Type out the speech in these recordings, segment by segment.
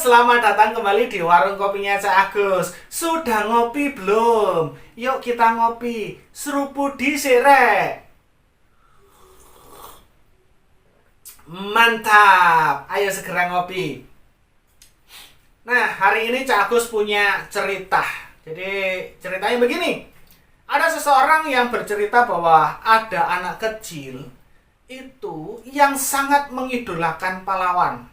selamat datang kembali di warung kopinya Cak Agus. Sudah ngopi belum? Yuk kita ngopi. Seruput di serek. Mantap. Ayo segera ngopi. Nah, hari ini Cak Agus punya cerita. Jadi ceritanya begini. Ada seseorang yang bercerita bahwa ada anak kecil itu yang sangat mengidolakan pahlawan.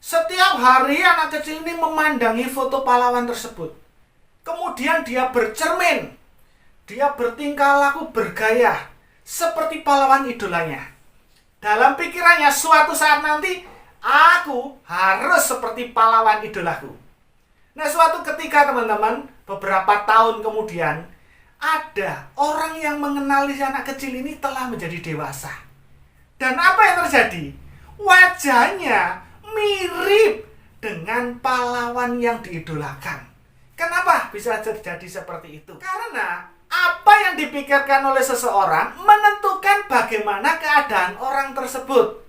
Setiap hari anak kecil ini memandangi foto pahlawan tersebut. Kemudian dia bercermin. Dia bertingkah laku bergaya seperti pahlawan idolanya. Dalam pikirannya suatu saat nanti aku harus seperti pahlawan idolaku. Nah, suatu ketika teman-teman, beberapa tahun kemudian ada orang yang mengenali anak kecil ini telah menjadi dewasa. Dan apa yang terjadi? Wajahnya mirip dengan pahlawan yang diidolakan. Kenapa bisa terjadi seperti itu? Karena apa yang dipikirkan oleh seseorang menentukan bagaimana keadaan orang tersebut.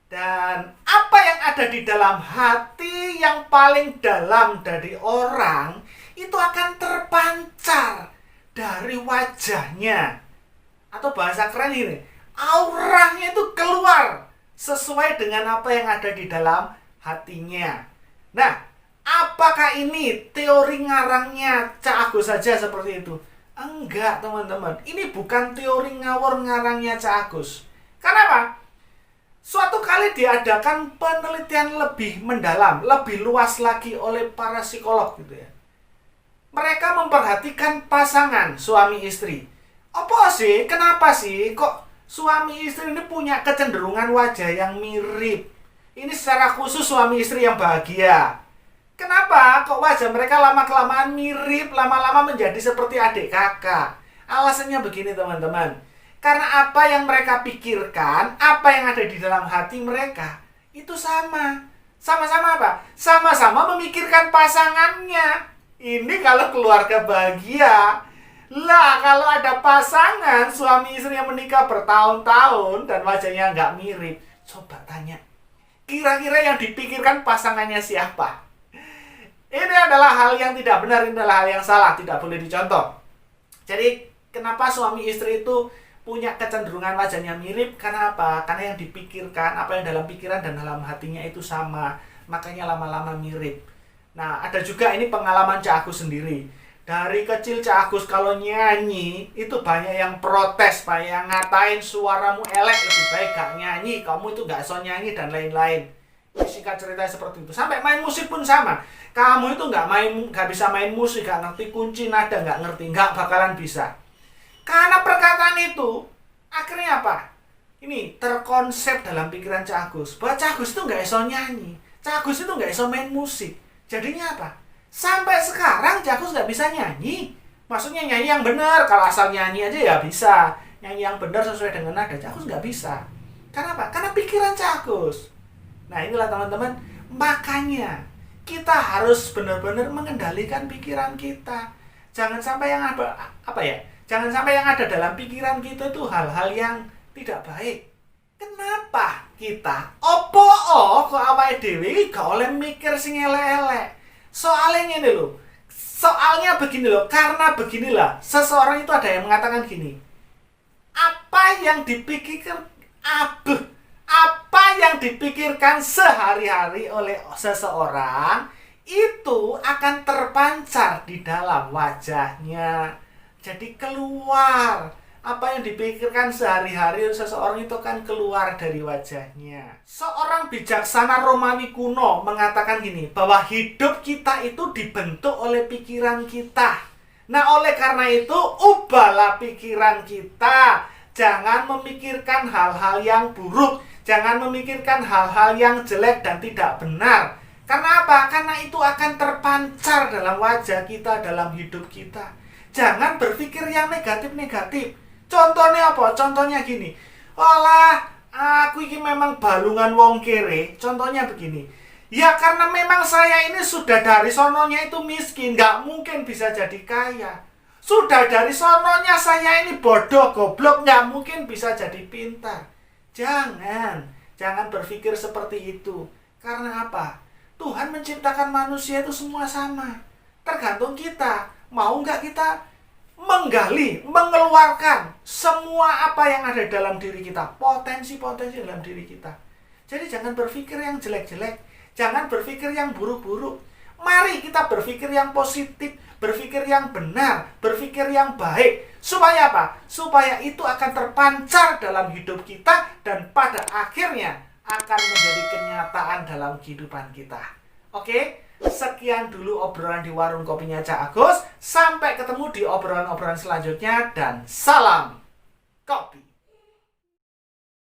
Dan apa yang ada di dalam hati yang paling dalam dari orang itu akan terpancar dari wajahnya. Atau bahasa keren ini, auranya itu keluar sesuai dengan apa yang ada di dalam hatinya. Nah, apakah ini teori ngarangnya Cak Agus saja seperti itu? Enggak, teman-teman. Ini bukan teori ngawur ngarangnya Cak Agus. Kenapa? Suatu kali diadakan penelitian lebih mendalam, lebih luas lagi oleh para psikolog gitu ya. Mereka memperhatikan pasangan suami istri. Apa sih? Kenapa sih kok suami istri ini punya kecenderungan wajah yang mirip? Ini secara khusus suami istri yang bahagia. Kenapa kok wajah mereka lama-kelamaan mirip, lama-lama menjadi seperti adik kakak? Alasannya begini teman-teman. Karena apa yang mereka pikirkan, apa yang ada di dalam hati mereka, itu sama. Sama-sama apa? Sama-sama memikirkan pasangannya. Ini kalau keluarga bahagia. Lah, kalau ada pasangan suami istri yang menikah bertahun-tahun dan wajahnya nggak mirip, coba tanya, kira-kira yang dipikirkan pasangannya siapa? Ini adalah hal yang tidak benar, ini adalah hal yang salah, tidak boleh dicontoh. Jadi, kenapa suami istri itu punya kecenderungan wajahnya mirip? Karena apa? Karena yang dipikirkan, apa yang dalam pikiran dan dalam hatinya itu sama. Makanya lama-lama mirip. Nah, ada juga ini pengalaman Cak Agus sendiri. Dari kecil Cak Agus kalau nyanyi itu banyak yang protes, banyak yang ngatain suaramu elek, lebih baik gak nyanyi, kamu itu gak so nyanyi dan lain-lain. Singkat cerita seperti itu. Sampai main musik pun sama. Kamu itu gak bisa main musik, gak ngerti kunci nada, gak ngerti, gak bakalan bisa. Karena perkataan itu akhirnya apa? Ini terkonsep dalam pikiran Cak Agus bahwa Cak Agus itu gak iso nyanyi, Cak Agus itu gak iso main musik. Jadinya apa? Sampai sekarang Cak Agus nggak bisa nyanyi. Maksudnya nyanyi yang benar. Kalau asal nyanyi aja ya bisa. Nyanyi yang benar sesuai dengan nada, Cak Agus nggak bisa. Karena apa? Karena pikiran Cak Agus. Nah, inilah teman-teman. Makanya kita harus benar-benar mengendalikan pikiran kita. Jangan sampai yang Jangan sampai yang ada dalam pikiran kita itu hal-hal yang tidak baik. Kenapa kita? Kok awake dhewe gak oleh mikir sing elek-elek? Soalnya ini loh. Soalnya begini loh. Karena beginilah. Seseorang itu ada yang mengatakan gini. Apa yang dipikirkan sehari-hari oleh seseorang itu akan terpancar di dalam wajahnya. Jadi keluar. Apa yang dipikirkan sehari-hari seseorang itu akan keluar dari wajahnya. Seorang bijaksana Romawi kuno mengatakan gini, bahwa hidup kita itu dibentuk oleh pikiran kita. Nah, oleh karena itu, ubahlah pikiran kita. Jangan memikirkan hal-hal yang buruk. Jangan memikirkan hal-hal yang jelek dan tidak benar. Karena apa? Karena itu akan terpancar dalam wajah kita, dalam hidup kita. Jangan berpikir yang negatif-negatif. Contohnya apa? Contohnya gini. Walah, aku ini memang balungan wong kere. Contohnya begini. Ya karena memang saya ini sudah dari sononya itu miskin. Gak mungkin bisa jadi kaya. Sudah dari sononya saya ini bodoh, goblok. Gak mungkin bisa jadi pintar. Jangan berpikir seperti itu. Karena apa? Tuhan menciptakan manusia itu semua sama. Tergantung kita, mau nggak kita menggali, mengeluarkan semua apa yang ada dalam diri kita, potensi-potensi dalam diri kita. Jadi jangan berpikir yang jelek-jelek, jangan berpikir yang buruk-buruk. Mari kita berpikir yang positif, berpikir yang benar, berpikir yang baik. Supaya apa? Supaya itu akan terpancar dalam hidup kita dan pada akhirnya akan menjadi kenyataan dalam kehidupan kita. Oke? Sekian dulu obrolan di warung kopinya Cak Agus. Sampai ketemu di obrolan-obrolan selanjutnya dan salam kopi.